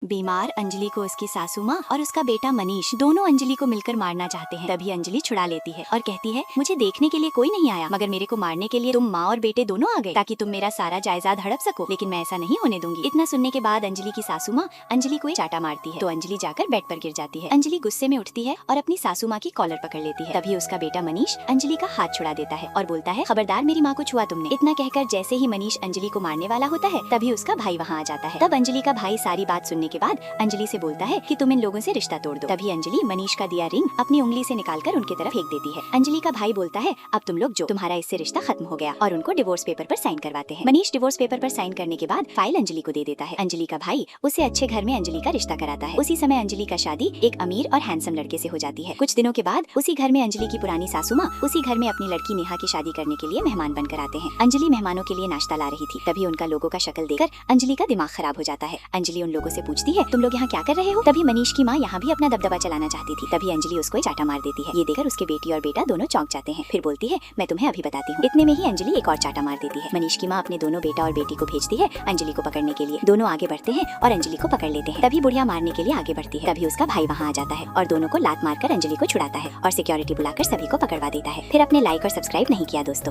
बीमार अंजलि को उसकी सासू माँ और उसका बेटा मनीष दोनों अंजलि को मिलकर मारना चाहते हैं। तभी अंजलि छुड़ा लेती है और कहती है, मुझे देखने के लिए कोई नहीं आया, मगर मेरे को मारने के लिए तुम माँ और बेटे दोनों आ गए ताकि तुम मेरा सारा जायदाद हड़प सको, लेकिन मैं ऐसा नहीं होने दूंगी। इतना सुनने के बाद अंजलि की सासू माँ अंजलि को एक चाटा मारती है तो अंजलि जाकर बेड पर गिर जाती है। अंजलि गुस्से में उठती है और अपनी सासू माँ की कॉलर पकड़ लेती है। तभी उसका बेटा मनीष अंजलि का हाथ छुड़ा देता है और बोलता है, खबरदार मेरी माँ को छुआ तुमने। इतना कहकर जैसे ही मनीष अंजलि को मारने वाला होता है तभी उसका भाई वहाँ आ जाता है। तब अंजलि का भाई सारी बात सुनने के बाद अंजलि से बोलता है कि तुम इन लोगों से रिश्ता तोड़ दो। तभी अंजलि मनीष का दिया रिंग अपनी उंगली से निकालकर उनकी तरफ फेंक देती है। अंजलि का भाई बोलता है, अब तुम लोग जो, तुम्हारा इससे रिश्ता खत्म हो गया, और उनको डिवोर्स पेपर पर साइन करवाते हैं। मनीष डिवोर्स पेपर पर साइन करने के बाद फाइल अंजलि को दे देता है। अंजलि का भाई उसे अच्छे घर में अंजलि का रिश्ता कराता है। उसी समय अंजलि का शादी एक अमीर और हैंडसम लड़के से हो जाती है। कुछ दिनों के बाद उसी घर में अंजलि की पुरानी सासू माँ उसी घर में अपनी लड़की नेहा की शादी करने के लिए मेहमान बनकर आते हैं। अंजलि मेहमानों के लिए नाश्ता ला रही थी, तभी उनका लोगों का शक्ल देखकर अंजलि का दिमाग खराब हो जाता है। अंजलि उन लोगों से पूछती है, तुम लोग यहाँ क्या कर रहे हो? तभी मनीष की माँ यहाँ भी अपना दबदबा चलाना चाहती थी। तभी अंजलि उसको एक चाटा मार देती है। ये देखकर उसके बेटी और बेटा दोनों चौंक जाते हैं। फिर बोलती है, मैं तुम्हें अभी बताती हूँ। इतने में ही अंजलि एक और चाटा मार देती है। मनीष की माँ अपने दोनों बेटा और बेटी को भेजती है अंजलि को पकड़ने के लिए। दोनों आगे बढ़ते हैं और अंजलि को पकड़ लेते हैं। तभी बुढ़िया मारने के लिए आगे बढ़ती है। तभी उसका भाई वहाँ आ जाता है और दोनों को लात मारकर अंजलि को छुड़ाता है और सिक्योरिटी बुलाकर सभी को पकड़वा देता है। फिर अपने लाइक और सब्सक्राइब नहीं किया दोस्तों।